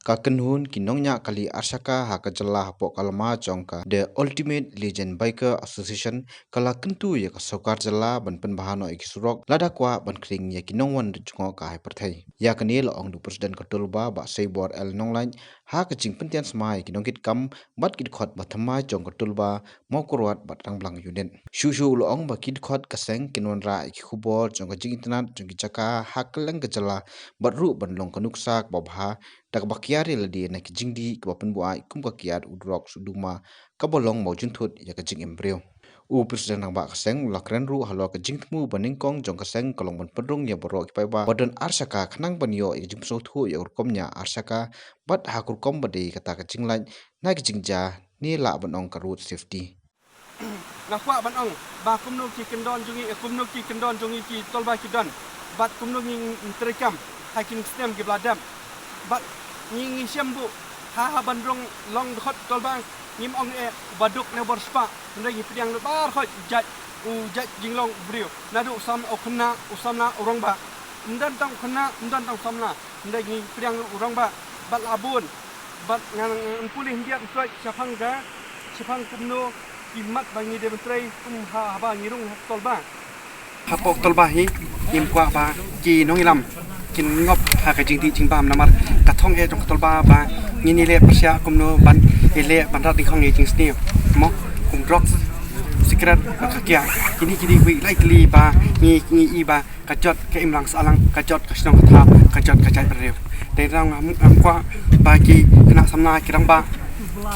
ka kenhun kinongnya kali arsaka ha kajala hapo kalma chongka The Ultimate Legend Biker Association kala kentu ya ka sokar jala ban penbahano ikisurok lada kwa ban kring ya kinongwan jungo ka hyperthai ya kanil ong du president ka tulba ba seibor el nonglain ha ka jing pentian smai kinongkit kam bat kit khot bathama chong ka tulba mokorwat batang blang yunen shushu lo ong ba kit khot kaseng kinonra ikubor chong ka jing internet chong ki chaka hakeleng kajala batru ban long kanuksak babha tak bakiari ladi na kijingdi kapapen bua ikum kakiat udrok suduma kabolong mau juntut ya kajing embryo u presiden nang ba kaseng lakren ru halo kajing temu baningkong jong kaseng kolong ban pedrung ya borok ipai ba badan arsaka khanang banyo ya jim thu ya urkomnya arsaka bat hakur kom bade kata kajing lain na kajing ja ni la banong ka road safety nakwa banong ba kumno ki kendon jungi ki tolba ki dan bat kumno nging terekam hakin stem ki bladam bat nging syambu ha bandrong long khot tolbang ngim ong baduk ne borspa ndai piang bar khot jat jinglong brio nadu sam okna usamna urangba ndan tang khna ndan tang samna ndai ngi piang urangba bat labun bat ngang pulih dia stroi chapang kumno kimat bangi demonstrate kum ha ba ngirung tolba hapok tolba hi im kwa ba ki nongilam kin ngop ha ka jingti jingbam namar kathong jong tolba ba ngini le persya kumno ban ele banrat di khong jing snew mo kum drop secret ka kya kini wi likely ba ngi i ba kajot ka imlang salang kajot ka snong tha kajot ka jai rew de rang am kwa ba ki kena samna kirang ba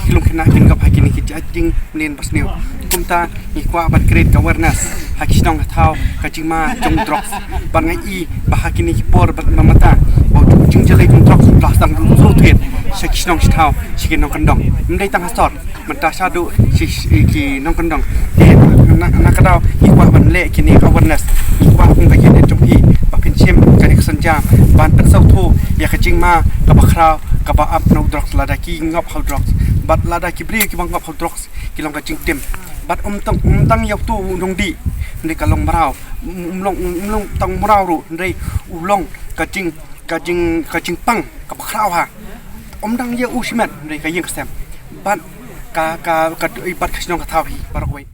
kilung kena kin gap hakini ki jing nen pasnew kumta ni kwa ban create awareness hakisnong thau kajima jong drop ban ngai i ba hakini ki por ban mamata bo jing jale jong drop plasang ru thet hakisnong thau sikin nong kandong mdai tang sot menta sadu si ki nong kandong nakadau ni kwa ban le kini awareness ni kwa kum ka yen jong hi ba pin chem ka dik sanja ban tak sau thu ya kajima ka ba khrau ka ba up no drop lada ki ngop how drop bat lada ki bri ki bang ngop how drop ki long ka jing tem bat tang yau tu dong di ndai kalong marau long tang marau ru ndai ulong ka jing pang ka khrau ha dang ye u simet ndai ka yeng sem bat ka bat ka snong ka thau hi barok wei